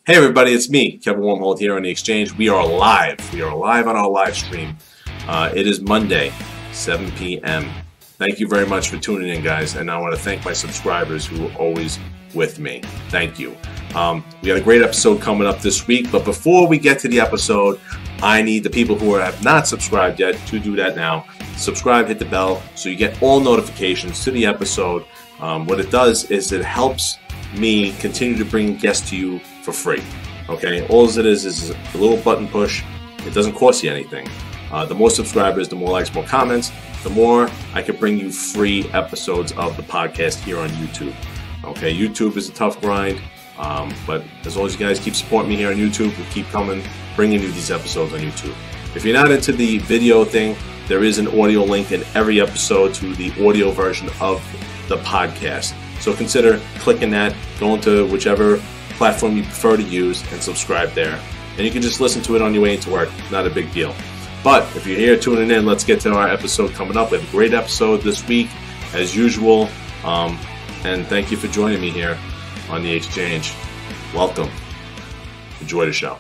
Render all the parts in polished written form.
Hey everybody, it's me, Kevin Warmhold here on The Exchange. We are live. We are live on our live stream. It is Monday, 7 p.m. Thank you very much for tuning in, guys. And I want to thank my subscribers who are always with me. Thank you. We got a great episode coming up this week. But before we get to the episode, I need the people who have not subscribed yet to do that now. Subscribe, hit the bell so you get all notifications to the episode. What it does is it helps me continue to bring guests to you for free. Okay, all it is a little button push. It doesn't cost you anything. The more subscribers, the more likes, more comments, the more I can bring you free episodes of the podcast here on YouTube. Okay, YouTube is a tough grind, but as long as you guys keep supporting me here on YouTube, we'll keep bringing you these episodes on YouTube. If you're not into the video thing, there is an audio link in every episode to the audio version of the podcast. So consider clicking that, going to whichever platform you prefer to use, and subscribe there. And you can just listen to it on your way into work. Not a big deal. But if you're here tuning in, let's get to our episode coming up. We have a great episode this week, as usual. And thank you for joining me here on The Exchange. Welcome. Enjoy the show.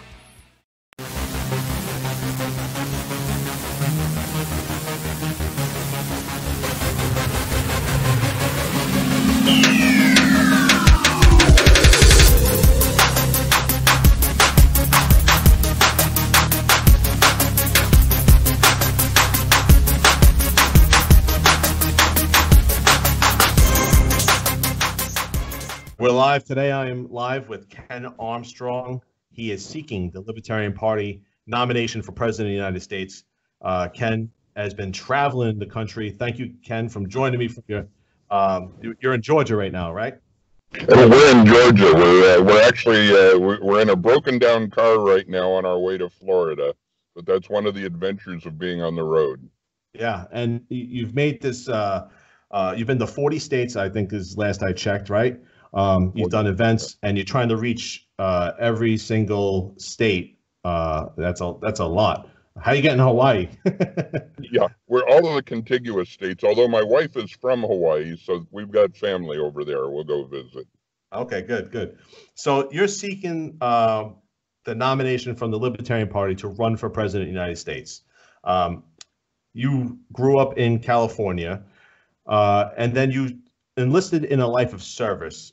We're live today. I am live with Ken Armstrong. He is seeking the Libertarian Party nomination for President of the United States. Ken has been traveling the country. Thank you, Ken, for joining me. You're in Georgia right now, right? We're in Georgia. We're actually we're in a broken down car right now on our way to Florida. But that's one of the adventures of being on the road. Yeah, and you've made this. You've been to 40 states, I think, is last I checked, right? You've done events, and you're trying to reach every single state. That's a lot. How are you getting to Hawaii? Yeah, we're all of the contiguous states, although my wife is from Hawaii, so we've got family over there. We'll go visit. Okay, good. So you're seeking the nomination from the Libertarian Party to run for President of the United States. You grew up in California, and then you enlisted in a life of service.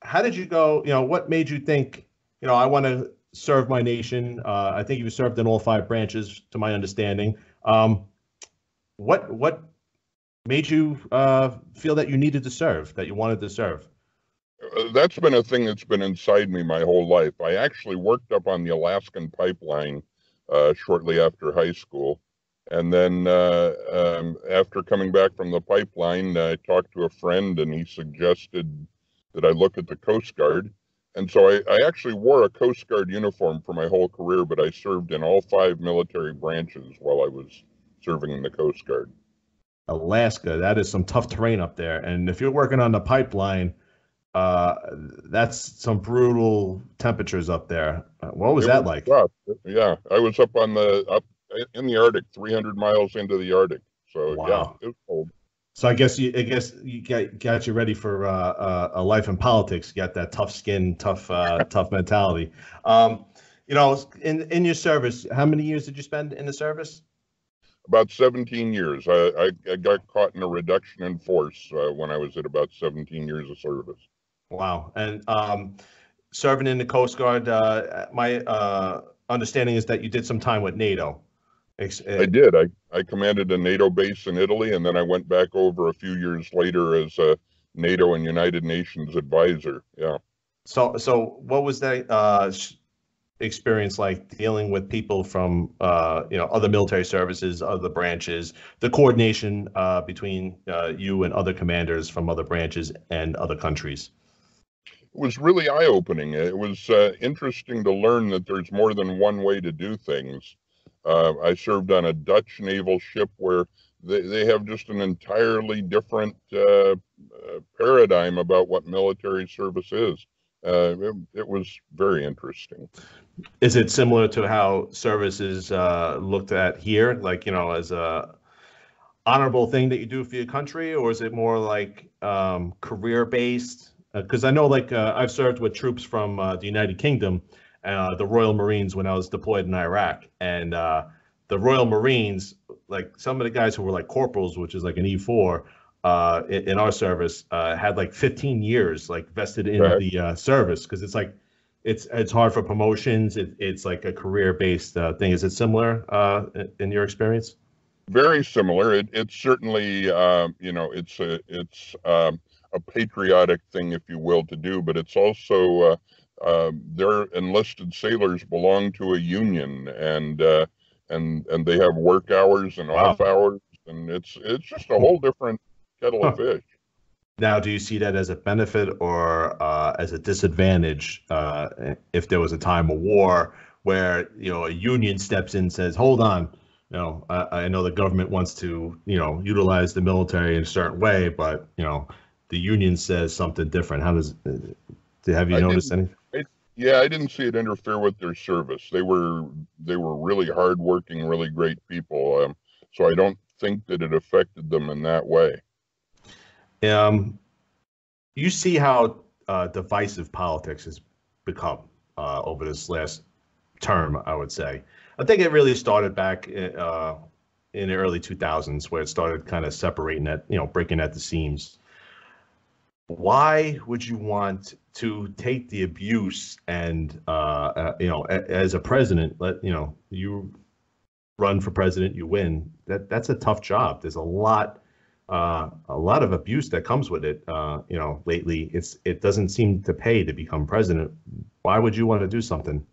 How did you go? What made you think, I want to serve my nation? I think you served in all 5 branches, to my understanding. What made you feel that you needed to serve, that you wanted to serve? That's been a thing that's been inside me my whole life. I actually worked up on the Alaskan Pipeline shortly after high school. And then after coming back from the pipeline, I talked to a friend, and he suggested that I look at the Coast Guard. And so I actually wore a Coast Guard uniform for my whole career, but I served in all 5 military branches while I was serving in the Coast Guard. Alaska, that is some tough terrain up there. And if you're working on the pipeline, that's some brutal temperatures up there. What was that like? Rough. Yeah, I was up in the Arctic, 300 miles into the Arctic. So wow. Yeah, it was cold. So I guess you got you ready for a life in politics. You got that tough skin, tough mentality. In your service, how many years did you spend in the service? About 17 years. I got caught in a reduction in force when I was at about 17 years of service. Wow. And serving in the Coast Guard, my understanding is that you did some time with NATO. I did. I commanded a NATO base in Italy, and then I went back over a few years later as a NATO and United Nations advisor. Yeah. So what was that experience like, dealing with people from other military services, other branches, the coordination between you and other commanders from other branches and other countries? It was really eye-opening. It was interesting to learn that there's more than one way to do things. I served on a Dutch naval ship where they have just an entirely different paradigm about what military service is. It was very interesting. Is it similar to how service is looked at here, like, as a honorable thing that you do for your country, or is it more like career-based? Because I know, like, I've served with troops from the United Kingdom, the Royal Marines when I was deployed in Iraq, and the Royal Marines, like some of the guys who were like corporals, which is like an E4 in our service, had like 15 years like vested in the service, because it's like it's hard for promotions. It's like a career-based thing. Is it similar in your experience? Very similar. It's certainly it's a patriotic thing, if you will, to do, but it's also their enlisted sailors belong to a union, and they have work hours and off hours, and it's just a whole different kettle of fish. Now, do you see that as a benefit or as a disadvantage if there was a time of war where, a union steps in and says, hold on, I know the government wants to, utilize the military in a certain way, but, the union says something different. Have you noticed anything? Yeah, I didn't see it interfere with their service. They were really hardworking, really great people. So I don't think that it affected them in that way. You see how divisive politics has become over this last term, I would say. I think it really started back in the early 2000s, where it started kind of separating that, breaking at the seams. Why would you want to take the abuse and, as a president, you run for president, you win. That's a tough job. There's a lot of abuse that comes with it. Lately, it doesn't seem to pay to become president. Why would you want to do something?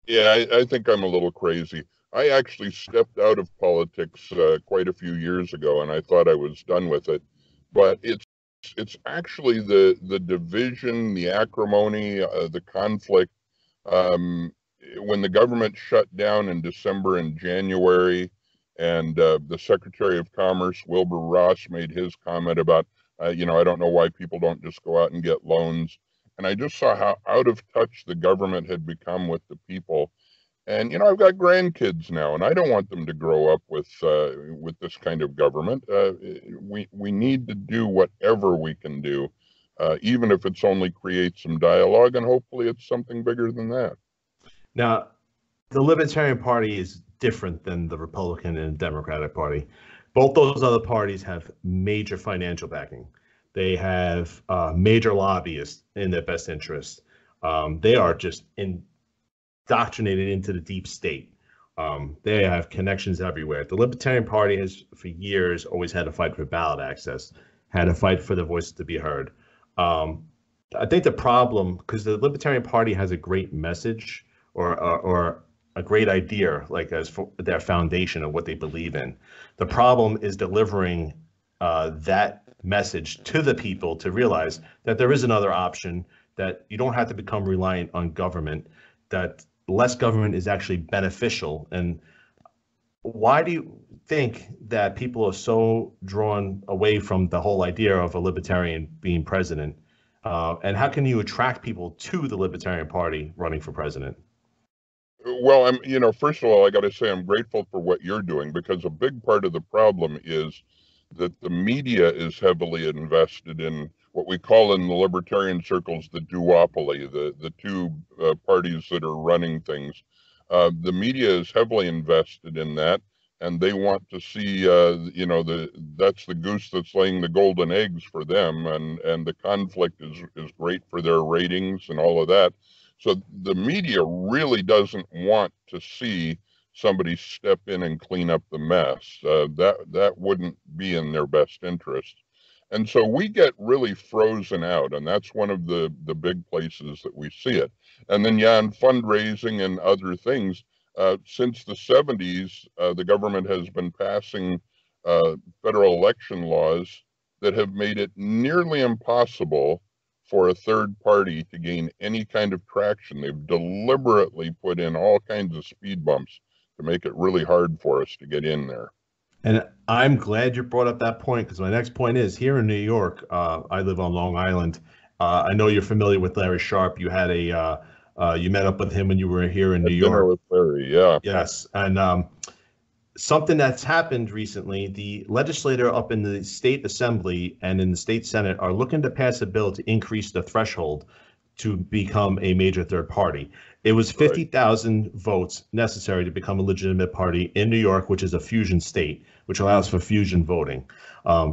Yeah, I think I'm a little crazy. I actually stepped out of politics quite a few years ago, and I thought I was done with it. But it's actually the division, the acrimony, the conflict. When the government shut down in December and January, and the Secretary of Commerce, Wilbur Ross, made his comment about, I don't know why people don't just go out and get loans. And I just saw how out of touch the government had become with the people. And, I've got grandkids now, and I don't want them to grow up with this kind of government. We need to do whatever we can do, even if it's only create some dialogue, and hopefully it's something bigger than that. Now, the Libertarian Party is different than the Republican and Democratic Party. Both those other parties have major financial backing. They have major lobbyists in their best interest. They are just indoctrinated into the deep state. They have connections everywhere. The Libertarian Party has, for years, always had a fight for ballot access, had a fight for the voices to be heard. I think the problem, because the Libertarian Party has a great message or a great idea, like as for their foundation of what they believe in. The problem is delivering that message to the people to realize that there is another option, that you don't have to become reliant on government, that less government is actually beneficial. And why do you think that people are so drawn away from the whole idea of a libertarian being president? And how can you attract people to the Libertarian Party running for president? Well, first of all, I got to say I'm grateful for what you're doing, because a big part of the problem is that the media is heavily invested in what we call in the libertarian circles the duopoly, the two parties that are running things. The media is heavily invested in that, and they want to see, that's the goose that's laying the golden eggs for them, and the conflict is great for their ratings and all of that. So the media really doesn't want to see somebody step in and clean up the mess. That wouldn't be in their best interest. And so we get really frozen out, and that's one of the big places that we see it. And then, in fundraising and other things, since the 70s, the government has been passing federal election laws that have made it nearly impossible for a third party to gain any kind of traction. They've deliberately put in all kinds of speed bumps to make it really hard for us to get in there. And I'm glad you brought up that point, because my next point is, here in New York, I live on Long Island. I know you're familiar with Larry Sharp. You had you met up with him when you were here in New York. Dinner with Larry, yeah. Yes, and something that's happened recently, the legislator up in the state assembly and in the state senate are looking to pass a bill to increase the threshold to become a major third party. It was 50,000 votes necessary to become a legitimate party in New York, which is a fusion state, which allows for fusion voting,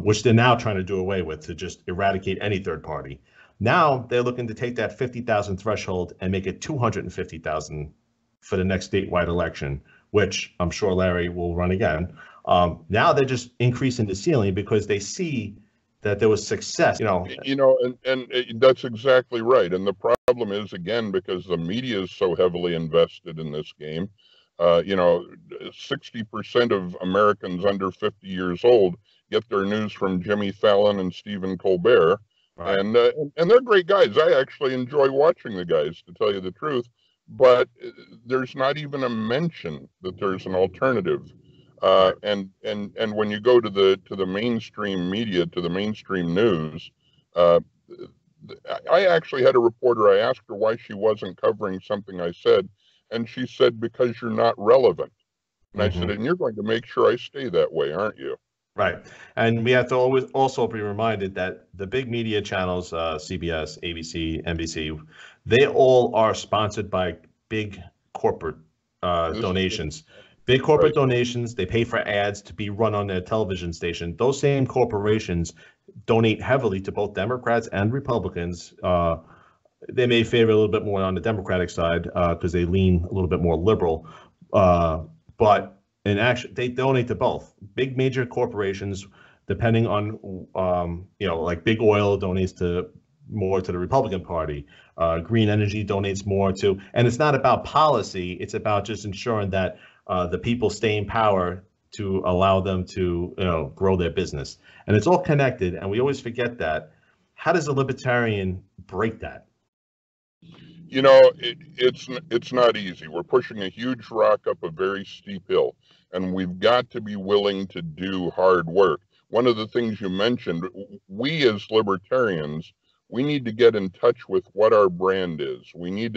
which they're now trying to do away with to just eradicate any third party. Now they're looking to take that 50,000 threshold and make it 250,000 for the next statewide election, which I'm sure Larry will run again. Now they're just increasing the ceiling because they see that there was success, and that's exactly right. And the problem is, again, because the media is so heavily invested in this game, 60% of Americans under 50 years old get their news from Jimmy Fallon and Stephen Colbert. Right. And they're great guys. I actually enjoy watching the guys, to tell you the truth. But there's not even a mention that there's an alternative. And when you go to the mainstream media, to the mainstream news, I actually had a reporter. I asked her why she wasn't covering something I said, and she said, because you're not relevant. And I said, and you're going to make sure I stay that way, aren't you? Right. And we have to always also be reminded that the big media channels, CBS, ABC, NBC, they all are sponsored by big corporate donations. Big corporate donations, they pay for ads to be run on their television station. Those same corporations donate heavily to both Democrats and Republicans. They may favor a little bit more on the Democratic side because they lean a little bit more liberal. But in action, they donate to both. Big major corporations, depending on, like Big Oil donates more to the Republican Party. Green Energy donates more to, and it's not about policy. It's about just ensuring that the people stay in power to allow them to, grow their business. And it's all connected, and we always forget that. How does a libertarian break that? It's not easy. We're pushing a huge rock up a very steep hill, and we've got to be willing to do hard work. One of the things you mentioned, we as libertarians, we need to get in touch with what our brand is. We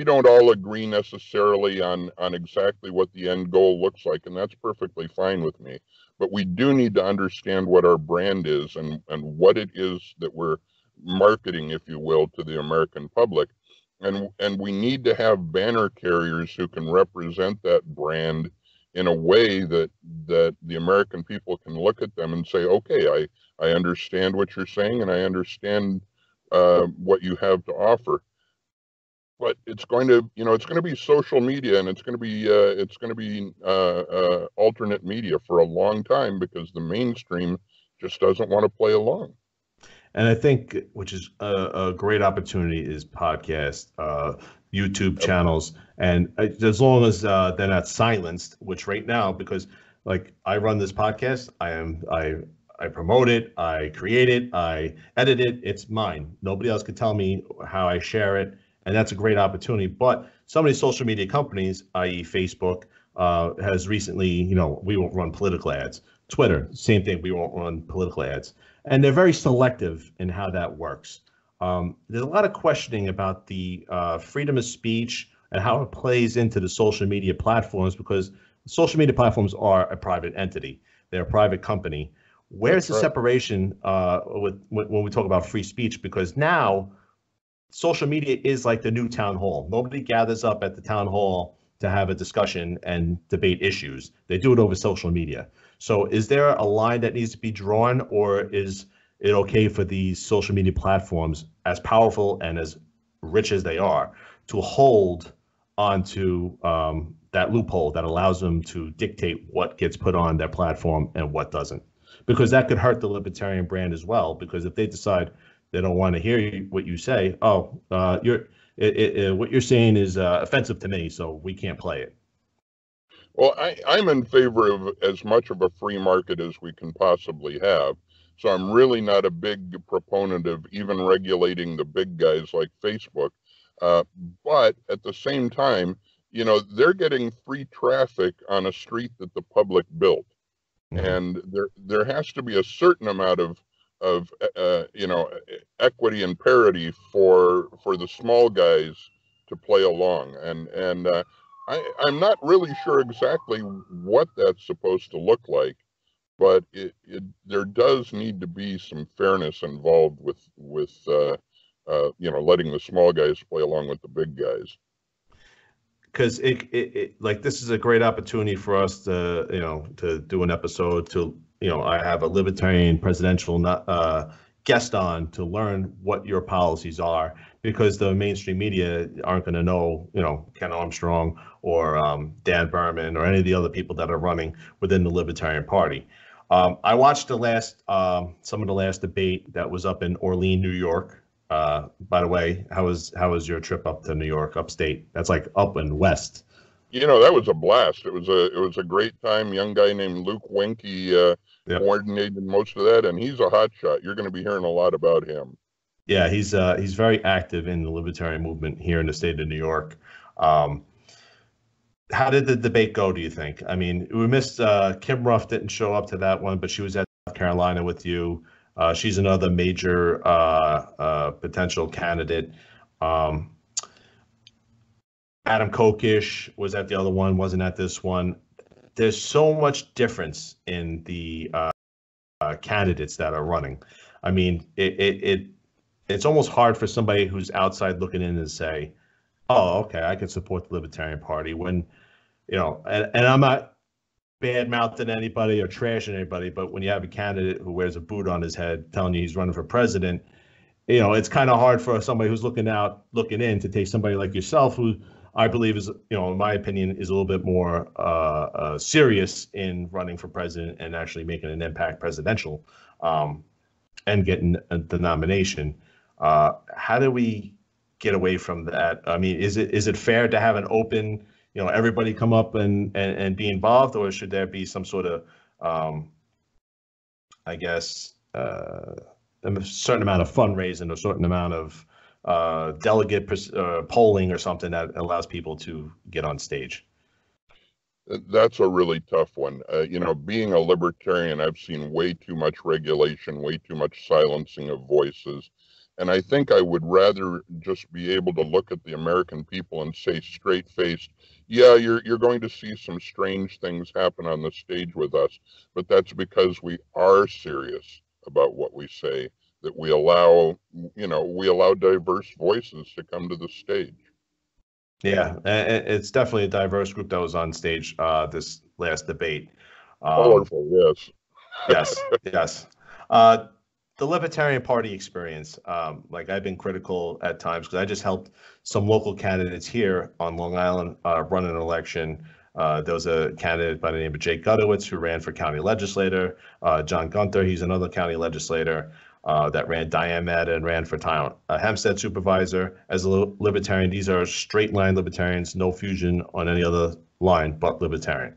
don't all agree necessarily on exactly what the end goal looks like, and that's perfectly fine with me. But we do need to understand what our brand is and what it is that we're marketing, if you will, to the American public. And we need to have banner carriers who can represent that brand in a way that the American people can look at them and say, okay, I understand what you're saying, and I understand what you have to offer. But it's going to be social media, and it's going to be alternate media for a long time, because the mainstream just doesn't want to play along. And I think, which is a great opportunity, is podcasts, YouTube channels, and as long as they're not silenced, which right now, because like I run this podcast, I promote it, I create it, I edit it, it's mine. Nobody else can tell me how I share it, and that's a great opportunity. But some of these social media companies, i.e. Facebook, has recently, we won't run political ads. Twitter, same thing, we won't run political ads. And they're very selective in how that works. There's a lot of questioning about the freedom of speech and how it plays into the social media platforms, because social media platforms are a private entity. They're a private company. Where's the separation when we talk about free speech? Because now social media is like the new town hall. Nobody gathers up at the town hall to have a discussion and debate issues. They do it over social media. So is there a line that needs to be drawn, or is it okay for these social media platforms, as powerful and as rich as they are, to hold onto that loophole that allows them to dictate what gets put on their platform and what doesn't? Because that could hurt the libertarian brand as well, because if they decide they don't want to hear what you say, what you're saying is offensive to me, so we can't play it. Well, I'm in favor of as much of a free market as we can possibly have. So I'm really not a big proponent of even regulating the big guys like Facebook. But at the same time, they're getting free traffic on a street that the public built. Mm-hmm. And there has to be a certain amount of equity and parity for the small guys to play along. And I'm not really sure exactly what that's supposed to look like, but there does need to be some fairness involved with letting the small guys play along with the big guys. because like this is a great opportunity for us to to do an episode to I have a libertarian presidential guest on to learn what your policies are, because the mainstream media aren't going to know Ken Armstrong or Dan Berman or any of the other people that are running within the Libertarian Party. I watched some of the last debate that was up in Orleans, New York. By the way, how was your trip up to New York, upstate? That's like up and west. That was a blast. It was a great time. Young guy named Luke Winke coordinated most of that, and he's a hotshot. You're going to be hearing a lot about him. Yeah, he's very active in the libertarian movement here in the state of New York. How did the debate go, do you think? I mean, we missed Kim Ruff didn't show up to that one, but she was at South Carolina with you. She's another major potential candidate. Adam Kokesh was at the other one, wasn't at this one. There's so much difference in the candidates that are running. I mean, it's almost hard for somebody who's outside looking in to say, oh, okay, I can support the Libertarian Party when, and I'm not bad-mouthing anybody or trashing anybody, but when you have a candidate who wears a boot on his head telling you he's running for president, it's kind of hard for somebody who's looking in to take somebody like yourself, who I believe is, in my opinion, is a little bit more serious in running for president and actually making an impact presidential and getting the nomination. How do we get away from that? I mean, is it fair to have an open, everybody come up and be involved, or should there be some sort of, I guess, a certain amount of fundraising, a certain amount of delegate polling or something that allows people to get on stage? That's a really tough one. Being a libertarian, I've seen way too much regulation, way too much silencing of voices. And I think I would rather just be able to look at the American people and say straight-faced, yeah, you're going to see some strange things happen on the stage with us, but that's because we are serious about what we say, that we allow diverse voices to come to the stage. Yeah, it's definitely a diverse group that was on stage this last debate. Colorful, yes. Yes. The Libertarian Party experience, like I've been critical at times because I just helped some local candidates here on Long Island run an election. There was a candidate by the name of Jake Gutowitz who ran for county legislator. John Gunther, he's another county legislator that ran Diane Madden, ran for town Hempstead supervisor. As a libertarian, these are straight line libertarians, no fusion on any other line but libertarian.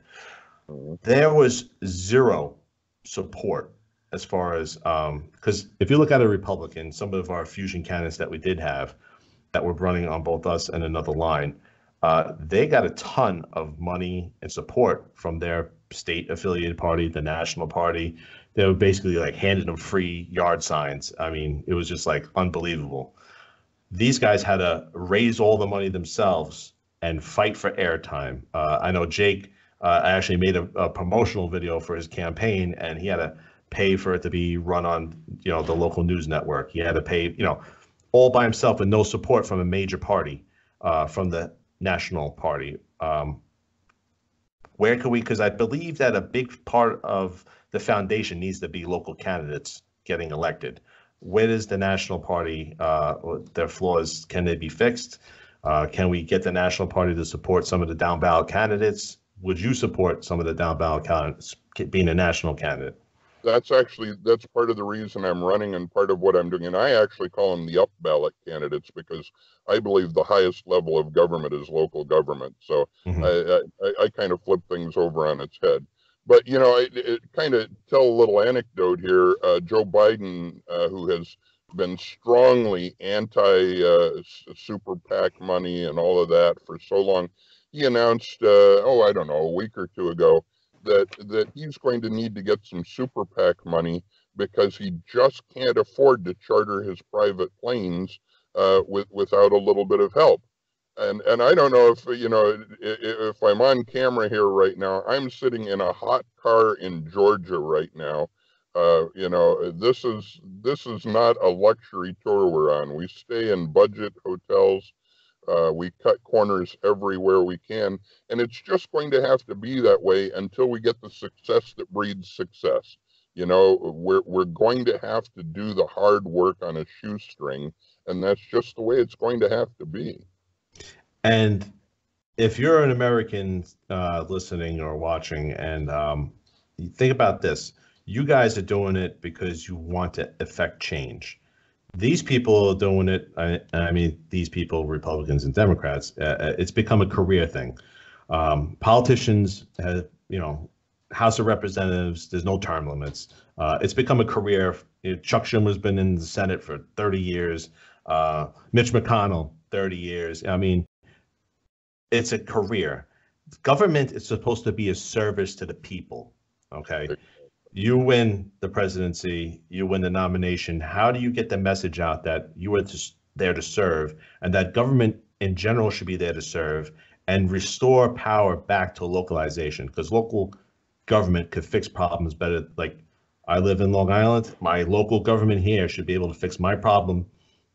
There was zero support as far as, because if you look at a Republican, some of our fusion candidates that we did have that were running on both us and another line, they got a ton of money and support from their state affiliated party, the national party. They were basically like handing them free yard signs. I mean, it was just like unbelievable. These guys had to raise all the money themselves and fight for airtime. I know Jake, I actually made a promotional video for his campaign, and he had to pay for it to be run on, the local news network. He had to pay, all by himself with no support from a major party, from the national party. Where could we, because I believe that a big part of the foundation needs to be local candidates getting elected. Where does the national party, their flaws, can they be fixed? Can we get the national party to support some of the down ballot candidates? Would you support some of the down ballot candidates being a national candidate? That's part of the reason I'm running and part of what I'm doing. And I actually call them the up ballot candidates because I believe the highest level of government is local government. So I kind of flip things over on its head. But, I kind of tell a little anecdote here. Joe Biden, who has been strongly anti-super PAC money and all of that for so long, he announced, I don't know, a week or two ago, that he's going to need to get some super PAC money because he just can't afford to charter his private planes without a little bit of help. And I don't know if I'm on camera here right now. I'm sitting in a hot car in Georgia right now. This is not a luxury tour we're on. We stay in budget hotels. We cut corners everywhere we can, and it's just going to have to be that way until we get the success that breeds success. You know, we're going to have to do the hard work on a shoestring, and that's just the way it's going to have to be. And if you're an American listening or watching, and you think about this, you guys are doing it because you want to affect change. These people are doing it. I mean, these people, Republicans and Democrats, it's become a career thing. Politicians have, House of Representatives, there's no term limits. It's become a career. Chuck Schumer's been in the Senate for 30 years. Mitch McConnell, 30 years. I mean, it's a career. Government is supposed to be a service to the people. Okay. You win the presidency, you win the nomination. How do you get the message out that you are there to serve, and that government in general should be there to serve and restore power back to localization? Because local government could fix problems better. Like, I live in Long Island. My local government here should be able to fix my problem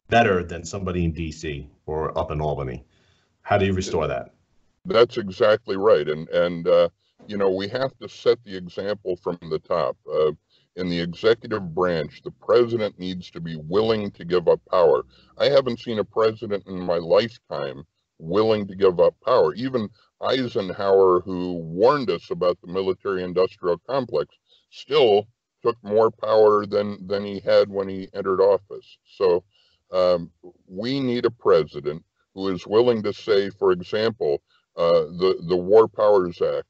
better than somebody in DC or up in Albany. How do you restore that? That's exactly right. And we have to set the example from the top. In the executive branch, the president needs to be willing to give up power. I haven't seen a president in my lifetime willing to give up power. Even Eisenhower, who warned us about the military-industrial complex, still took more power than he had when he entered office. So we need a president who is willing to say, for example, the War Powers Act.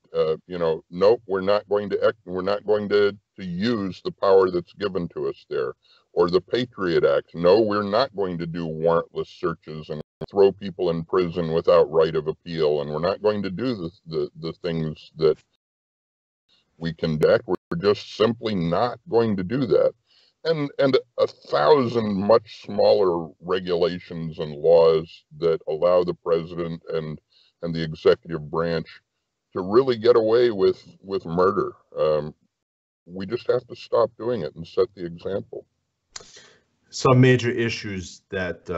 Nope, we're not going to use the power that's given to us there. Or the Patriot Act. No, we're not going to do warrantless searches and throw people in prison without right of appeal. And we're not going to do the things that we conduct. We're just simply not going to do that. And 1,000 much smaller regulations and laws that allow the president and the executive branch to really get away with murder. We just have to stop doing it and set the example. Some major issues that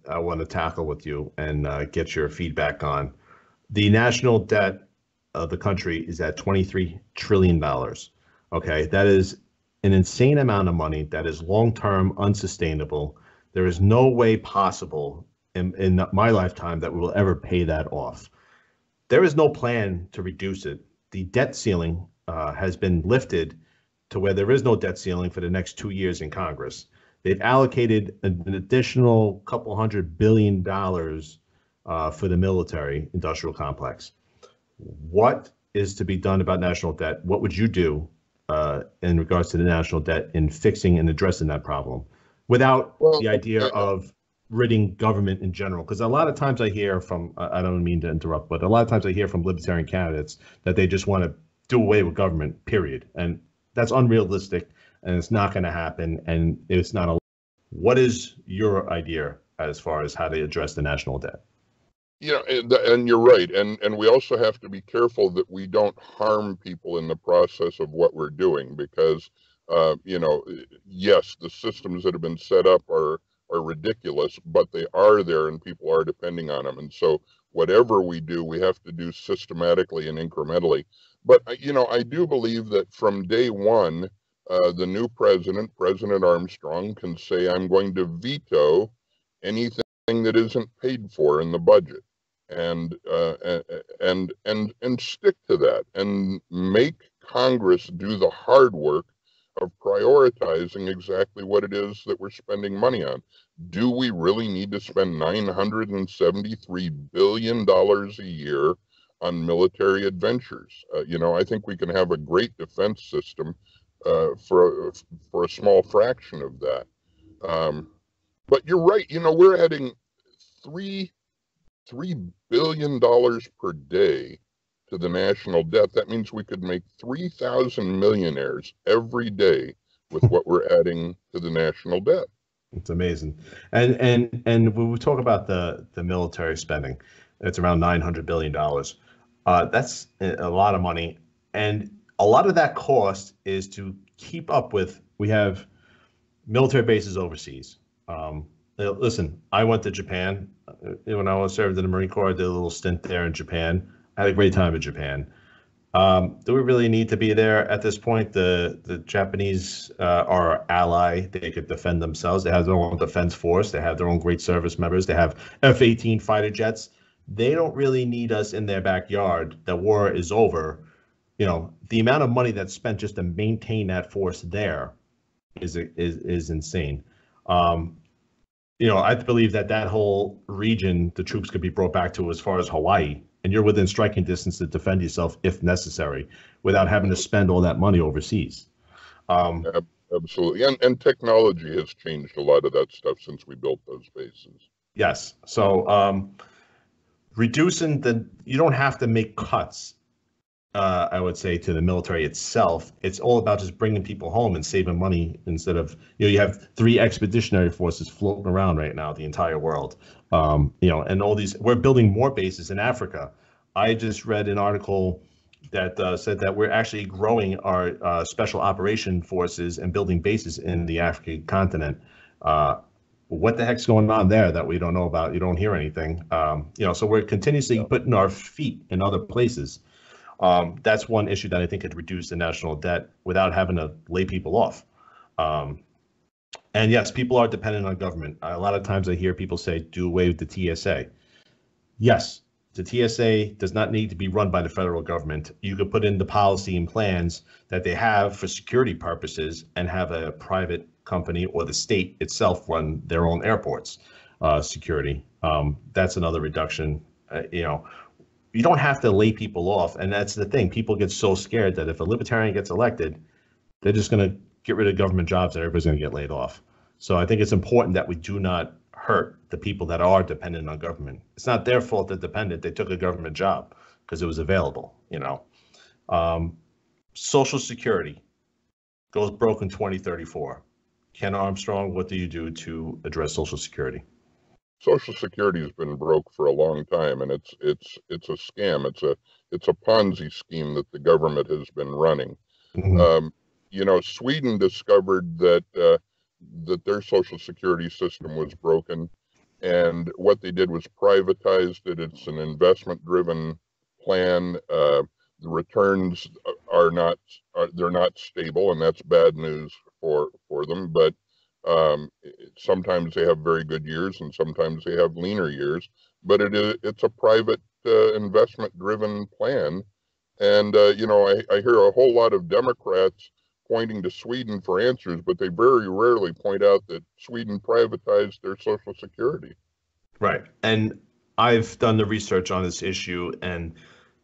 I want to tackle with you and get your feedback on. The national debt of the country is at $23 trillion. Okay, that is an insane amount of money. That is long-term, unsustainable. There is no way possible in my lifetime that we will ever pay that off. There is no plan to reduce it. The debt ceiling has been lifted to where there is no debt ceiling for the next 2 years in Congress. They've allocated an additional couple $100 billion for the military industrial complex. What is to be done about national debt? What would you do in regards to the national debt in fixing and addressing that problem without the idea of ridding government in general? Because a lot of times I hear from, I don't mean to interrupt, but a lot of times I hear from libertarian candidates that they just want to do away with government, period. And that's unrealistic, and it's not going to happen, and it's not. What is your idea as far as how to address the national debt? And you're right. And we also have to be careful that we don't harm people in the process of what we're doing, because, yes, the systems that have been set up are ridiculous, but they are there and people are depending on them. And so whatever we do, we have to do systematically and incrementally. But, I do believe that from day one, the new president, President Armstrong, can say, I'm going to veto anything that isn't paid for in the budget, and stick to that and make Congress do the hard work of prioritizing exactly what it is that we're spending money on. Do we really need to spend $973 billion a year on military adventures? I think we can have a great defense system for a small fraction of that. But you're right. We're adding $3 billion per day to the national debt. That means we could make 3,000 millionaires every day with what we're adding to the national debt. It's amazing. And when we talk about the military spending, it's around $900 billion. That's a lot of money. And a lot of that cost is to keep up with, we have military bases overseas. Listen, I went to Japan when I was served in the Marine Corps. I did a little stint there in Japan. I had a great time in Japan. Do we really need to be there at this point? The Japanese are our ally. They could defend themselves. They have their own defense force. They have their own great service members. They have F-18 fighter jets. They don't really need us in their backyard. The war is over. You know, the amount of money that's spent just to maintain that force there is insane. You know, I believe that whole region, the troops could be brought back to as far as Hawaii, and you're within striking distance to defend yourself if necessary, without having to spend all that money overseas. Absolutely, and technology has changed a lot of that stuff since we built those bases. Yes, so reducing you don't have to make cuts. I would say to the military itself, it's all about just bringing people home and saving money instead of, you know, you have 3 expeditionary forces floating around right now, the entire world, you know, and all these, we're building more bases in Africa. I just read an article that said that we're actually growing our special operation forces and building bases in the African continent. What the heck's going on there that we don't know about? You don't hear anything. You know, so we're continuously putting our feet in other places. That's one issue that I think could reduce the national debt without having to lay people off. And yes, people are dependent on government. A lot of times I hear people say, do away with the TSA. Yes, the TSA does not need to be run by the federal government. You could put in the policy and plans that they have for security purposes and have a private company or the state itself run their own airports security. That's another reduction. You know, you don't have to lay people off. And that's the thing. People get so scared that if a libertarian gets elected, they're just going to get rid of government jobs and everybody's going to get laid off. So I think it's important that we do not hurt the people that are dependent on government. It's not their fault they're dependent. They took a government job because it was available, you know. Social Security goes broke in 2034. Ken Armstrong, what do you do to address Social Security? Social Security has been broke for a long time, and it's a scam. It's a Ponzi scheme that the government has been running. Mm-hmm. You know, Sweden discovered that their Social Security system was broken, and what they did was privatized it. It's an investment-driven plan. The returns they're not stable, and that's bad news for them. But sometimes they have very good years and sometimes they have leaner years, but it's a private investment-driven plan. And you know, I hear a whole lot of Democrats pointing to Sweden for answers, but they very rarely point out that Sweden privatized their Social Security. Right. And I've done the research on this issue, and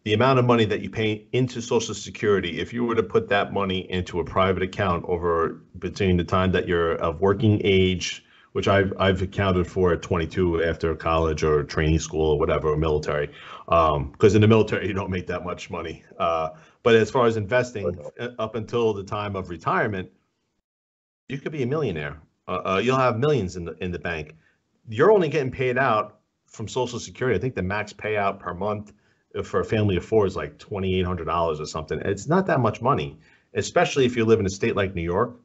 the amount of money that you pay into Social Security, if you were to put that money into a private account over between the time that you're of working age, which I've accounted for at 22 after college or training school or whatever, or military, because in the military you don't make that much money. But as far as investing up until the time of retirement, you could be a millionaire. You'll have millions in the bank. You're only getting paid out from Social Security. I think the max payout per month for a family of 4 is like $2,800 or something. It's not that much money, especially if you live in a state like New York.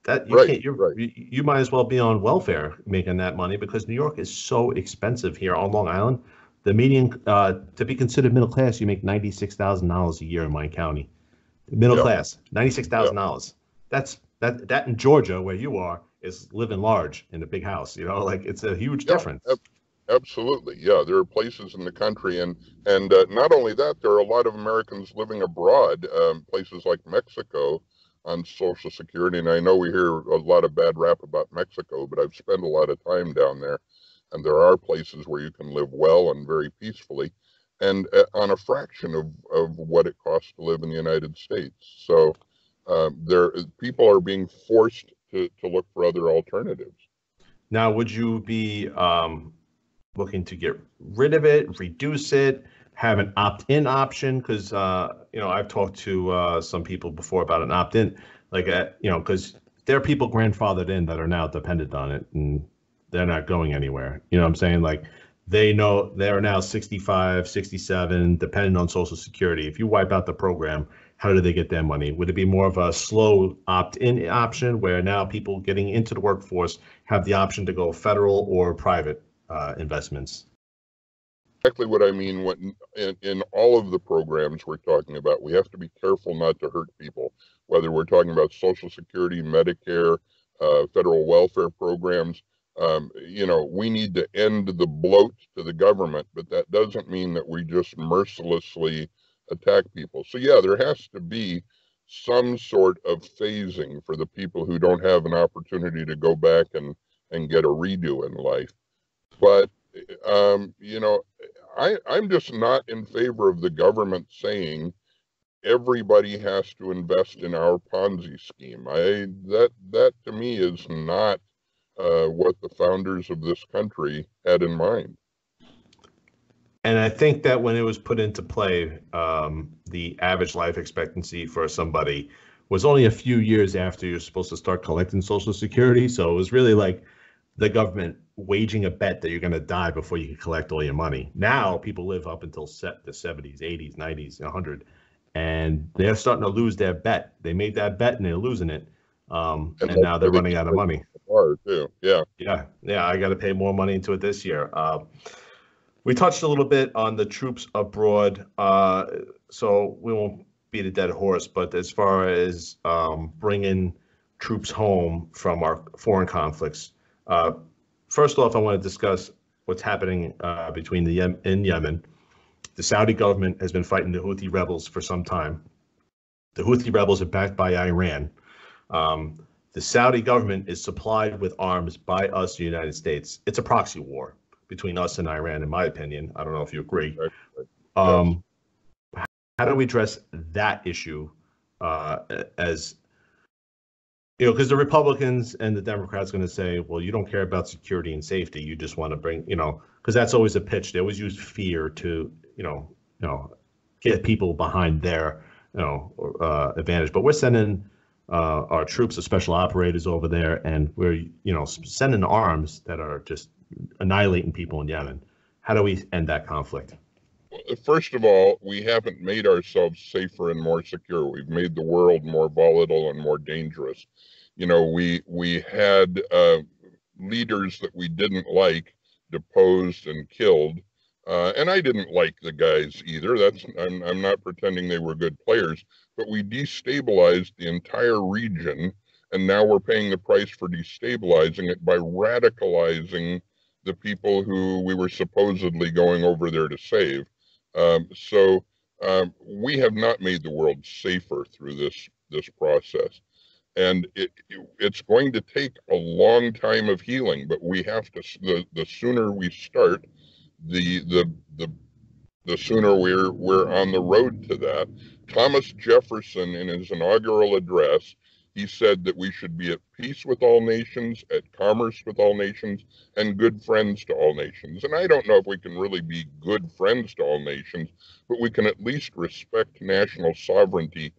That you can't. You might as well be on welfare making that money, because New York is so expensive here on Long Island. The median to be considered middle class, you make $96,000 a year in my county. Middle class, $96,000. That in Georgia, where you are, is living large in a big house. You know, like it's a huge difference. Absolutely. Yeah, there are places in the country, and not only that, there are a lot of Americans living abroad, places like Mexico, on Social Security. And I know we hear a lot of bad rap about Mexico, but I've spent a lot of time down there, and there are places where you can live well and very peacefully, and on a fraction of what it costs to live in the United States. So people are being forced to look for other alternatives. Now, would you be looking to get rid of it, reduce it, have an opt-in option? Because you know, I've talked to some people before about an opt-in, like you know, because there are people grandfathered in that are now dependent on it, and they're not going anywhere. You know what I'm saying? Like, they know they're now 65, 67, dependent on Social Security. If you wipe out the program, how do they get their money? Would it be more of a slow opt-in option where now people getting into the workforce have the option to go federal or private investments. Exactly what I mean. When in all of the programs we're talking about, we have to be careful not to hurt people, whether we're talking about Social Security, Medicare, federal welfare programs. You know, we need to end the bloat to the government, but that doesn't mean that we just mercilessly attack people. So yeah, there has to be some sort of phasing for the people who don't have an opportunity to go back and get a redo in life. But you know, I'm just not in favor of the government saying everybody has to invest in our Ponzi scheme. That to me is not what the founders of this country had in mind. And I think that when it was put into play, the average life expectancy for somebody was only a few years after you're supposed to start collecting Social Security. So it was really like the government waging a bet that you're going to die before you can collect all your money. Now people live up until the 70s, 80s, 90s, 100, and they're starting to lose their bet. They made that bet and they're losing it, and now they're running out of money. Too. Yeah. I got to pay more money into it this year. We touched a little bit on the troops abroad, so we won't beat a dead horse. But as far as bringing troops home from our foreign conflicts, first off, I want to discuss what's happening between in Yemen. The Saudi government has been fighting the Houthi rebels for some time. The Houthi rebels are backed by Iran. The Saudi government is supplied with arms by us, the United States. It's a proxy war between us and Iran, in my opinion. I don't know if you agree. Yes. How do we address that issue as, you know, because the Republicans and the Democrats are going to say, well, you don't care about security and safety. You just want to bring, you know, because that's always a pitch. They always use fear to, you know, get people behind their, advantage. But we're sending our troops, the special operators over there, and we're, you know, sending arms that are just annihilating people in Yemen. How do we end that conflict? First of all, we haven't made ourselves safer and more secure. We've made the world more volatile and more dangerous. You know, we had leaders that we didn't like deposed and killed, and I didn't like the guys either. I'm not pretending they were good players, but we destabilized the entire region, and now we're paying the price for destabilizing it by radicalizing the people who we were supposedly going over there to save. So we have not made the world safer through this process, and it's going to take a long time of healing. But we have to. The sooner we start, the sooner we're on the road to that. Thomas Jefferson, in his inaugural address, he said that we should be at peace with all nations, at commerce with all nations, and good friends to all nations. And I don't know if we can really be good friends to all nations, but we can at least respect national sovereignty,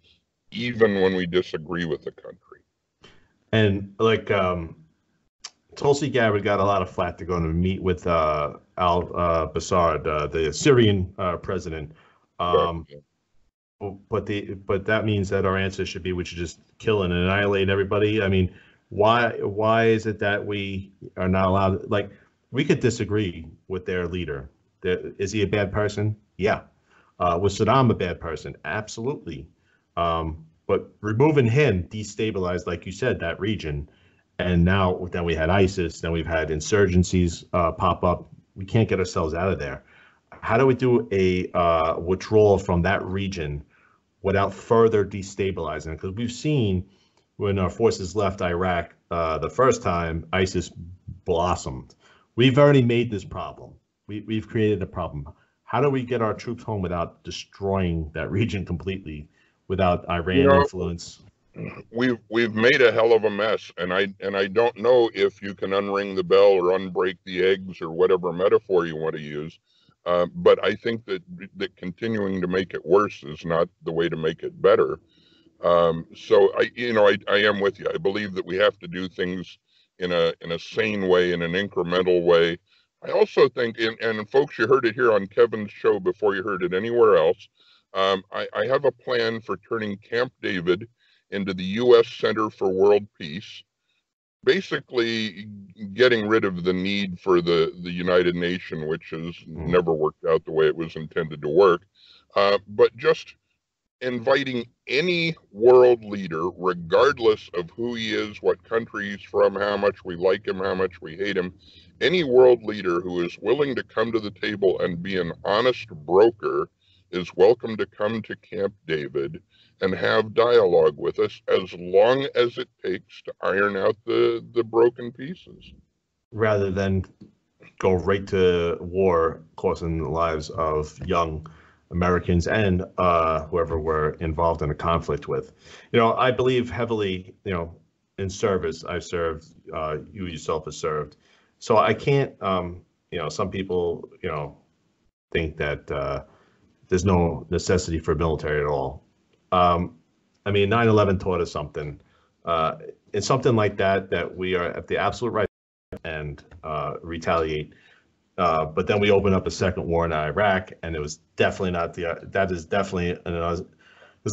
even when we disagree with the country. And like Tulsi Gabbard got a lot of flack to go and meet with al-Assad, the Syrian president. But that means that our answer should be we should just kill and annihilate everybody. I mean, why is it that we are not allowed? Like, we could disagree with their leader. Is he a bad person? Yeah. Was Saddam a bad person? Absolutely. But removing him destabilized, like you said, that region. And now then we had ISIS, then we've had insurgencies pop up. We can't get ourselves out of there. How do we do a withdrawal from that region without further destabilizing it? Because we've seen when our forces left Iraq the first time, ISIS blossomed. We've already made this problem. We've created a problem. How do we get our troops home without destroying that region completely, without Iran influence? We've made a hell of a mess, and I don't know if you can unring the bell or unbreak the eggs or whatever metaphor you want to use. But I think that continuing to make it worse is not the way to make it better. So I am with you. I believe that we have to do things in a sane way, in an incremental way. I also think, and folks, you heard it here on Kevin's show before you heard it anywhere else. I have a plan for turning Camp David into the U.S. Center for World Peace. basically getting rid of the need for the United Nations, which has never worked out the way it was intended to work, but just inviting any world leader, regardless of who he is, what country he's from, how much we like him, how much we hate him, any world leader who is willing to come to the table and be an honest broker is welcome to come to Camp David and have dialogue with us, as long as it takes to iron out the broken pieces. Rather than go right to war, costing the lives of young Americans and whoever we're involved in a conflict with. I believe heavily, in service. I've served, you yourself have served. So I can't, some people, think that there's no necessity for military at all. 9/11 taught us something. It's something like that we are at the absolute right and retaliate. But then we opened up a second war in Iraq, and it was definitely not there's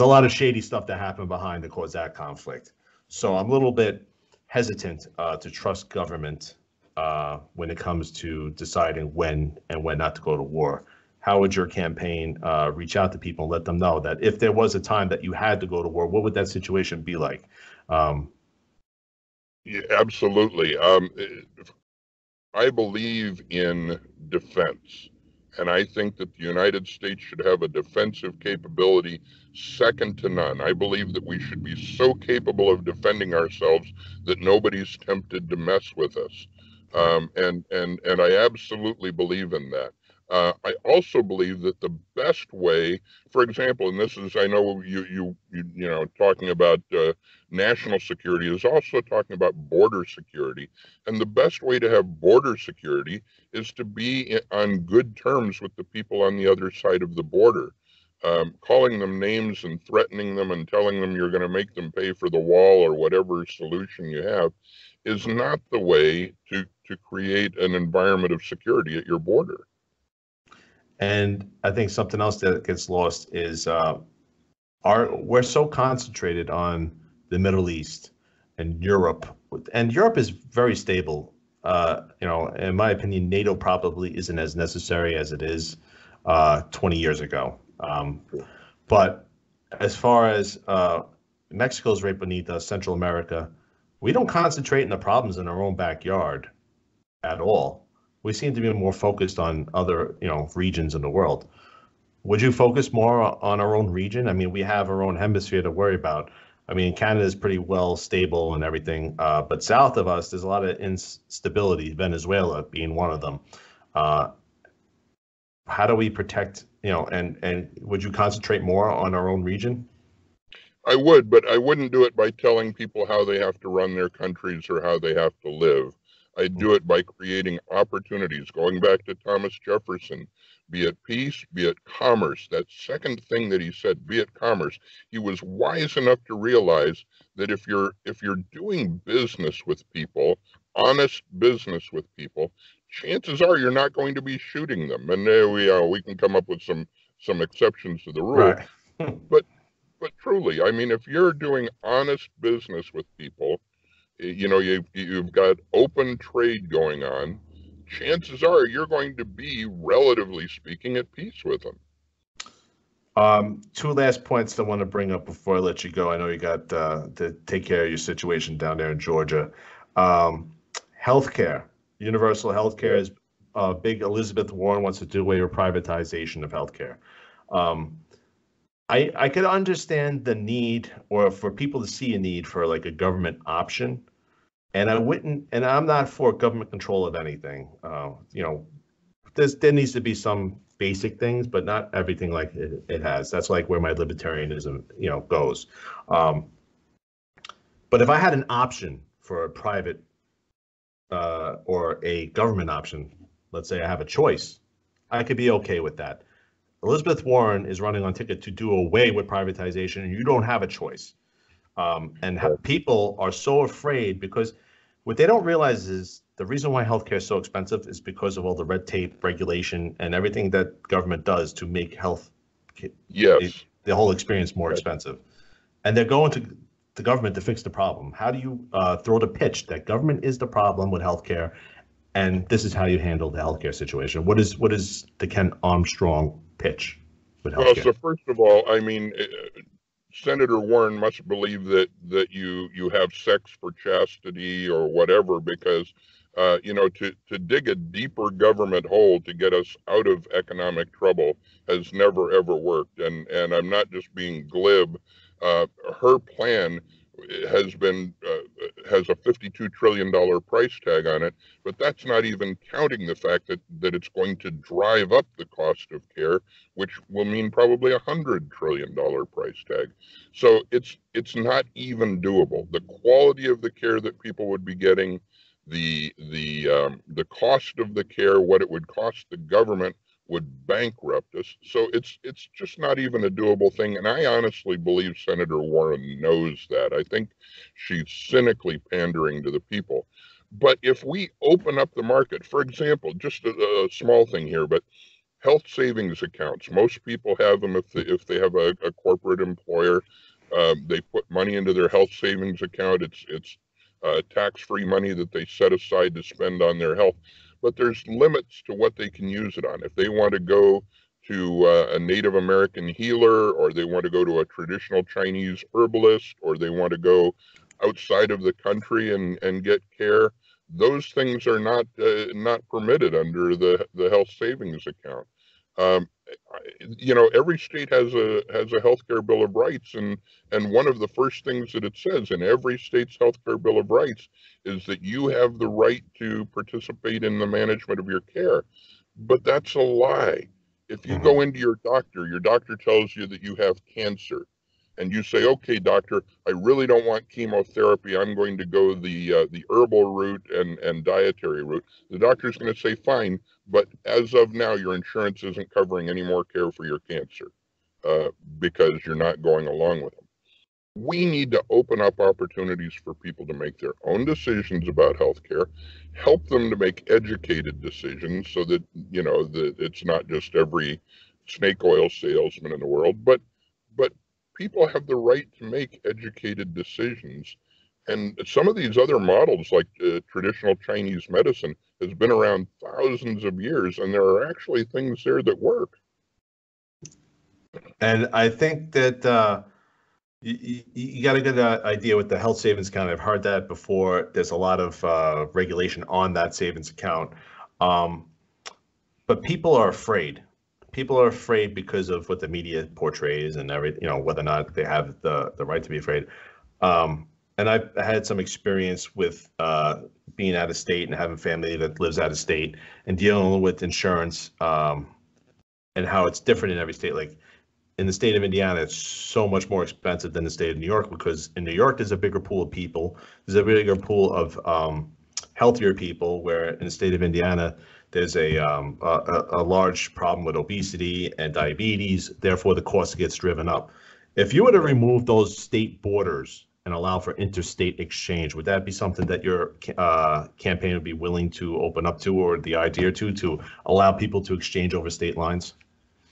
a lot of shady stuff that happened behind to cause that conflict. So I'm a little bit hesitant to trust government when it comes to deciding when and when not to go to war. How would your campaign reach out to people and let them know that if there was a time that you had to go to war, what would that situation be like? Yeah, absolutely. I believe in defense, and I think that the United States should have a defensive capability second to none. I believe that we should be so capable of defending ourselves that nobody's tempted to mess with us. And I absolutely believe in that. I also believe that the best way, for example, and this is, I know you talking about national security is also talking about border security. And the best way to have border security is to be on good terms with the people on the other side of the border. Calling them names and threatening them and telling them you're going to make them pay for the wall or whatever solution you have is not the way to create an environment of security at your border. And I think something else that gets lost is we're so concentrated on the Middle East and Europe, and Europe is very stable. In my opinion, NATO probably isn't as necessary as it is 20 years ago. But as far as Mexico's right beneath us, Central America, we don't concentrate on the problems in our own backyard at all. We seem to be more focused on other, regions in the world. Would you focus more on our own region? We have our own hemisphere to worry about. Canada is pretty well stable and everything, but south of us, there's a lot of instability, Venezuela being one of them. How do we protect, and would you concentrate more on our own region? I would, but I wouldn't do it by telling people how they have to run their countries or how they have to live. I do it by creating opportunities, going back to Thomas Jefferson, be it peace, be it commerce. That second thing that he said, be it commerce. He was wise enough to realize that if you're doing business with people, honest business with people, chances are you're not going to be shooting them. And we can come up with some exceptions to the rule. Right. but truly, if you're doing honest business with people, you've got open trade going on, chances are you're going to be, relatively speaking, at peace with them. Two last points I want to bring up before I let you go. I know you got to take care of your situation down there in Georgia. Healthcare, universal healthcare is big. Elizabeth Warren wants to do away with privatization of healthcare. I could understand the need, or for people to see a need for like a government option, and I'm not for government control of anything. There needs to be some basic things, but not everything like it has. That's like where my libertarianism, goes. But if I had an option for a private or a government option, let's say I have a choice, I could be okay with that. Elizabeth Warren is running on ticket to do away with privatization, and you don't have a choice. People are so afraid because what they don't realize is the reason why healthcare is so expensive is because of all the red tape, regulation, and everything that government does to make the whole experience more expensive. And they're going to the government to fix the problem? How do you throw the pitch that government is the problem with healthcare, and this is how you handle the healthcare situation? What is the Ken Armstrong pitch with healthcare? Well, so first of all, I mean, Senator Warren must believe that you have sex for chastity or whatever, because to dig a deeper government hole to get us out of economic trouble has never ever worked. And I'm not just being glib. Her plan has a $52 trillion price tag on it, but that's not even counting the fact that it's going to drive up the cost of care, which will mean probably $100 trillion price tag. So it's not even doable. The quality of the care that people would be getting, the cost of the care, what it would cost the government, would bankrupt us. So it's just not even a doable thing. And I honestly believe Senator Warren knows that. I think she's cynically pandering to the people. But if we open up the market, for example, just a small thing here, but health savings accounts, most people have them if they have a corporate employer. They put money into their health savings account. It's tax-free money that they set aside to spend on their health. But there's limits to what they can use it on. If they want to go to a Native American healer, or they want to go to a traditional Chinese herbalist, or they want to go outside of the country and get care, those things are not permitted under the health savings account. Every state has a healthcare bill of rights, and one of the first things that it says in every state's healthcare bill of rights is that you have the right to participate in the management of your care. But that's a lie. If you go into your doctor tells you that you have cancer, and you say, okay, doctor, I really don't want chemotherapy. I'm going to go the herbal route and dietary route. The doctor's going to say, fine, but as of now, your insurance isn't covering any more care for your cancer because you're not going along with them. We need to open up opportunities for people to make their own decisions about healthcare, help them to make educated decisions so that, that it's not just every snake oil salesman in the world, but people have the right to make educated decisions. And some of these other models, like traditional Chinese medicine, has been around thousands of years, and there are actually things there that work. And I think that you got a good idea with the health savings account. I've heard that before. There's a lot of regulation on that savings account. But people are afraid. People are afraid because of what the media portrays and everything, whether or not they have the right to be afraid. And I've had some experience with being out of state and having family that lives out of state and dealing with insurance and how it's different in every state. Like in the state of Indiana, it's so much more expensive than the state of New York, because in New York, there's a bigger pool of people. There's a bigger pool of healthier people, where in the state of Indiana, there's a large problem with obesity and diabetes. Therefore, the cost gets driven up. If you were to remove those state borders and allow for interstate exchange, would that be something that your campaign would be willing to open up to, or the idea to allow people to exchange over state lines?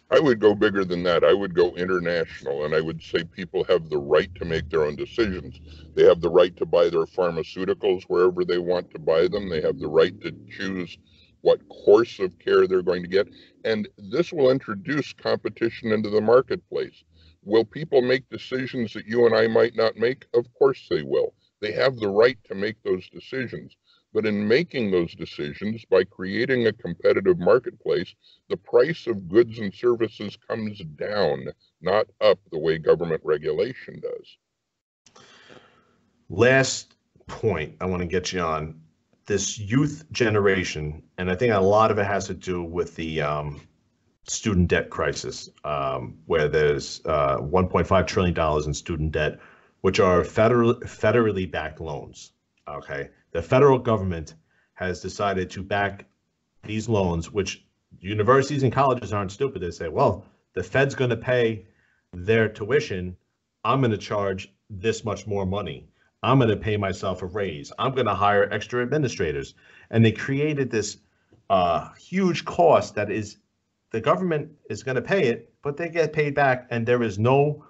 I would go bigger than that. I would go international, and I would say people have the right to make their own decisions. They have the right to buy their pharmaceuticals wherever they want to buy them. They have the right to choose what course of care they're going to get. And this will introduce competition into the marketplace. Will people make decisions that you and I might not make? Of course they will. They have the right to make those decisions. But in making those decisions, by creating a competitive marketplace, the price of goods and services comes down, not up the way government regulation does. Last point I want to get you on, this youth generation, and I think a lot of it has to do with the student debt crisis, where there's $1.5 trillion in student debt, which are federally backed loans. Okay, the federal government has decided to back these loans, which universities and colleges aren't stupid. They say, well, the Fed's going to pay their tuition. I'm going to charge this much more money. I'm going to pay myself a raise. I'm going to hire extra administrators. And they created this huge cost that is, the government is going to pay it, but they get paid back, and there is no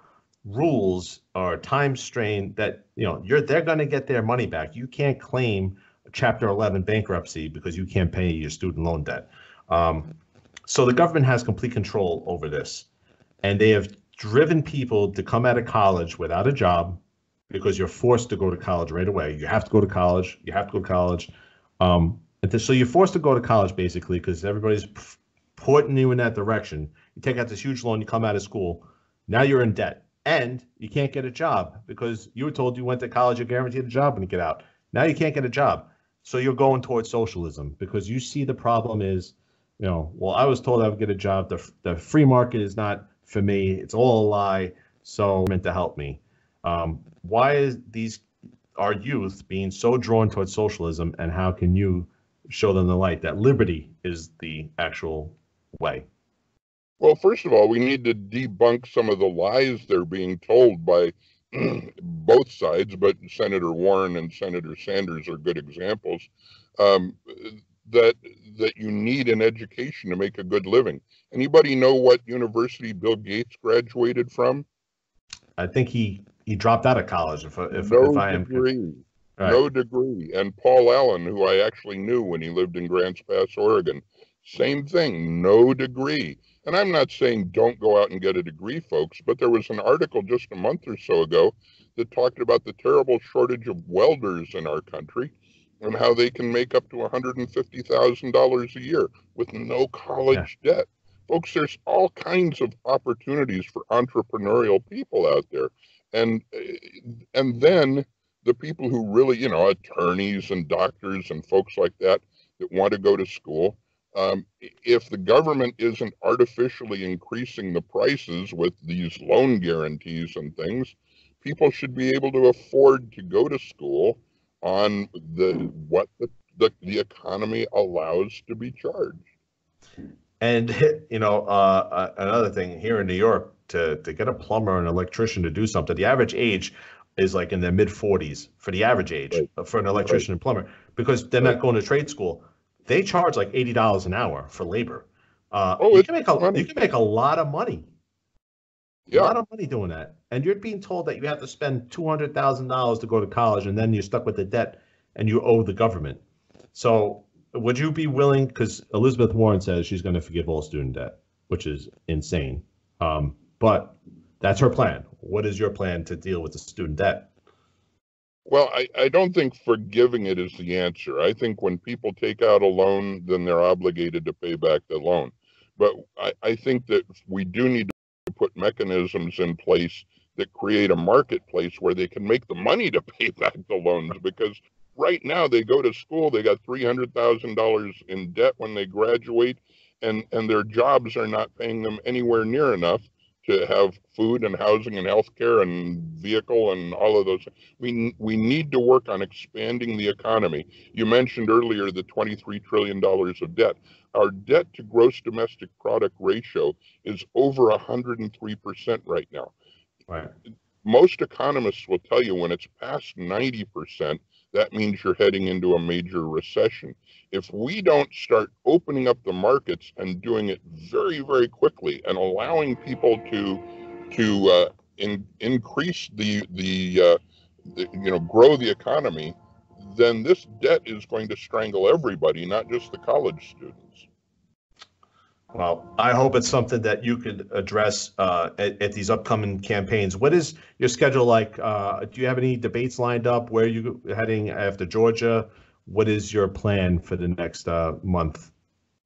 rules or time strain that, they're going to get their money back. You can't claim Chapter 11 bankruptcy because you can't pay your student loan debt. So the government has complete control over this, and they have driven people to come out of college without a job because you're forced to go to college right away. You have to go to college. You have to go to college. So you're forced to go to college basically because everybody's putting you in that direction. You take out this huge loan, you come out of school, now you're in debt, and you can't get a job because you were told you went to college, you're guaranteed a job when you get out. Now you can't get a job. So you're going towards socialism because you see the problem is, well, I was told I would get a job. The free market is not for me. It's all a lie. So meant to help me. Why is our youth being so drawn towards socialism, and how can you show them the light that liberty is the actual way? Well, first of all, we need to debunk some of the lies they're being told by both sides, but Senator Warren and Senator Sanders are good examples, that you need an education to make a good living. Anybody know what university Bill Gates graduated from? I think he dropped out of college. If I am degree. Right. No degree. And Paul Allen, who I actually knew when he lived in Grants Pass, Oregon, same thing, no degree. And I'm not saying don't go out and get a degree, folks, but there was an article just a month or so ago that talked about the terrible shortage of welders in our country and how they can make up to $150,000 a year with no college debt. Folks, there's all kinds of opportunities for entrepreneurial people out there. And then the people who really, attorneys and doctors and folks like that want to go to school, if the government isn't artificially increasing the prices with these loan guarantees and things, people should be able to afford to go to school on what the economy allows to be charged. And another thing here in New York, to get a plumber and electrician to do something, the average age is like in their mid 40s for the average age for an electrician and plumber, because they're not going to trade school. They charge like $80 an hour for labor. You can make a lot of money. A lot of money doing that. And you're being told that you have to spend $200,000 to go to college, and then you're stuck with the debt and you owe the government. So would you be willing, because Elizabeth Warren says she's going to forgive all student debt, which is insane. But that's her plan. What is your plan to deal with the student debt? Well, I don't think forgiving it is the answer. I think when people take out a loan, then they're obligated to pay back the loan. But I think that we do need to put mechanisms in place that create a marketplace where they can make the money to pay back the loans, because right now they go to school, they got $300,000 in debt when they graduate, and their jobs are not paying them anywhere near enough to have food and housing and health care and vehicle and all of those. We need to work on expanding the economy. You mentioned earlier the $23 trillion of debt. Our debt to gross domestic product ratio is over 103% right now. Right. Most economists will tell you when it's past 90%, that means you're heading into a major recession. If we don't start opening up the markets and doing it very, very quickly and allowing people to increase grow the economy, then this debt is going to strangle everybody, not just the college students. Well, I hope it's something that you could address at these upcoming campaigns. What is your schedule like? Do you have any debates lined up? Where are you heading after Georgia? What is your plan for the next month?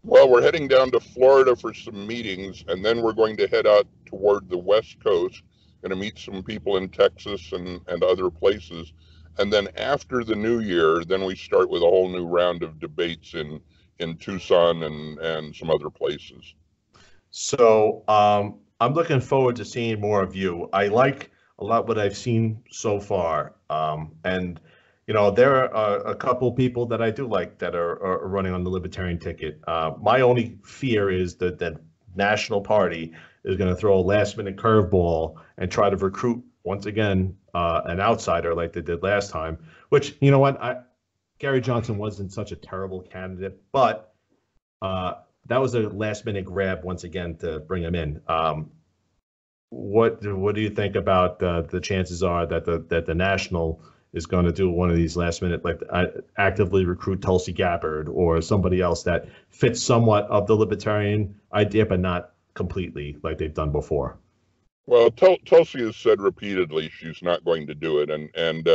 Well, we're heading down to Florida for some meetings, and then we're going to head out toward the West Coast, going to meet some people in Texas and other places. And then after the new year, then we start with a whole new round of debates in Tucson and some other places. So I'm looking forward to seeing more of you. I like a lot what I've seen so far. And, there are a couple people that I do like that are running on the Libertarian ticket. My only fear is that National Party is going to throw a last-minute curveball and try to recruit, once again, an outsider like they did last time, which, you know what, Gary Johnson wasn't such a terrible candidate, but that was a last-minute grab once again to bring him in. what do you think about the chances are that the National is going to do one of these last minute, like actively recruit Tulsi Gabbard or somebody else that fits somewhat of the libertarian idea, but not completely like they've done before? Well, Tulsi has said repeatedly she's not going to do it, and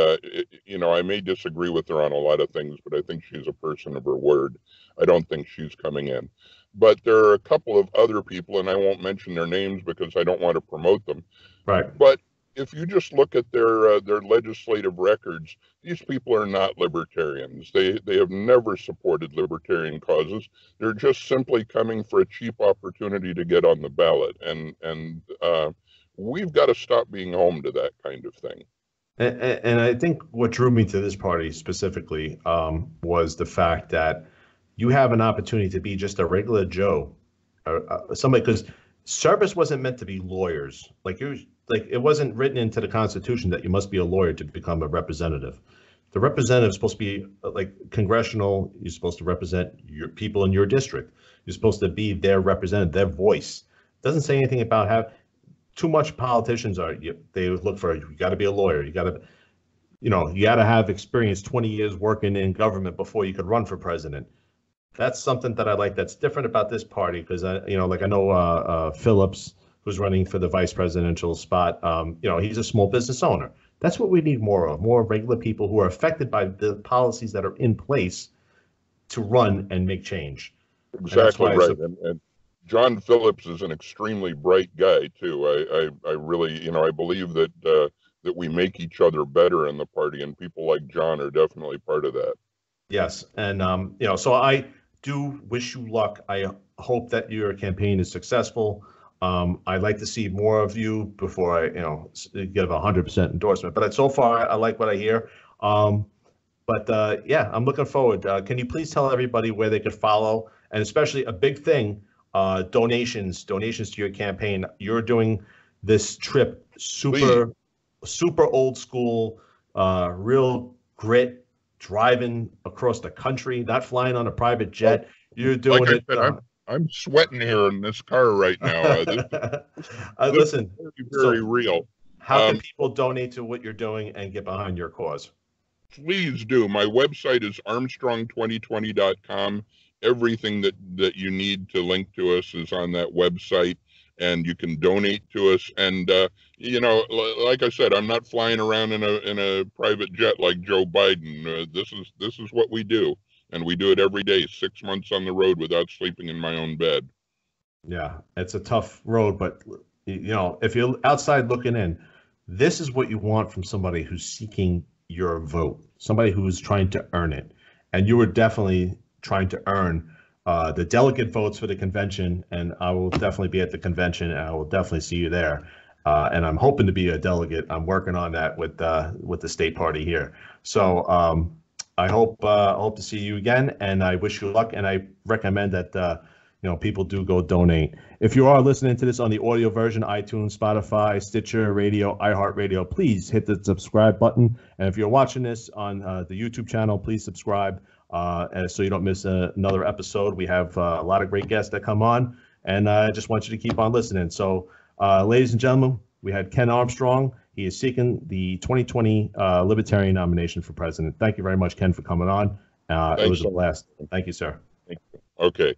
you know, I may disagree with her on a lot of things, but I think she's a person of her word. I don't think she's coming in. But there are a couple of other people, and I won't mention their names because I don't want to promote them. Right. But if you just look at their legislative records, these people are not libertarians. They have never supported libertarian causes. They're just simply coming for a cheap opportunity to get on the ballot, and we've got to stop being home to that kind of thing. And I think what drew me to this party specifically was the fact that you have an opportunity to be just a regular Joe, somebody, because service wasn't meant to be lawyers. Like it wasn't written into the Constitution that you must be a lawyer to become a representative. The representative is supposed to be like congressional. You're supposed to represent your people in your district. You're supposed to be their representative, their voice. It doesn't say anything about how too much politicians are. They look for, you got to be a lawyer. You got to, you got to have experience 20 years working in government before you could run for president. That's something that I like. That's different about this party because I know Phillips, who's running for the vice presidential spot. He's a small business owner. That's what we need more of, more regular people who are affected by the policies that are in place to run and make change. Exactly right. And John Phillips is an extremely bright guy too. I really, I believe that that we make each other better in the party, and people like John are definitely part of that. Yes, and so I do wish you luck. I hope that your campaign is successful. I'd like to see more of you before I, give 100% endorsement. But so far, I like what I hear. I'm looking forward. Can you please tell everybody where they could follow, and especially a big thing, donations to your campaign. You're doing this trip super old school, real grit, driving across the country, not flying on a private jet. You're doing like I said, I'm sweating here in this car right now. Listen, this is very real. How can people donate to what you're doing and get behind your cause? Please do. My website is armstrong2020.com. Everything that you need to link to us is on that website, and you can donate to us. And like I said, I'm not flying around in a private jet like Joe Biden. This is what we do, and we do it every day. 6 months on the road without sleeping in my own bed. Yeah, it's a tough road, but if you're outside looking in, this is what you want from somebody who's seeking your vote, somebody who's trying to earn it, and you were definitely trying to earn the delegate votes for the convention, and I will definitely be at the convention, and I will definitely see you there. And I'm hoping to be a delegate. I'm working on that with the state party here. So I hope to see you again, and I wish you luck. And I recommend that people do go donate. If you are listening to this on the audio version, iTunes, Spotify, Stitcher, Radio, iHeartRadio, please hit the subscribe button. And if you're watching this on the YouTube channel, please subscribe so you don't miss another episode. We have a lot of great guests that come on, and I just want you to keep on listening. So, ladies and gentlemen, we had Ken Armstrong. He is seeking the 2020 Libertarian nomination for president. Thank you very much, Ken, for coming on. It was a blast. Thank you, sir. Thank you. Okay.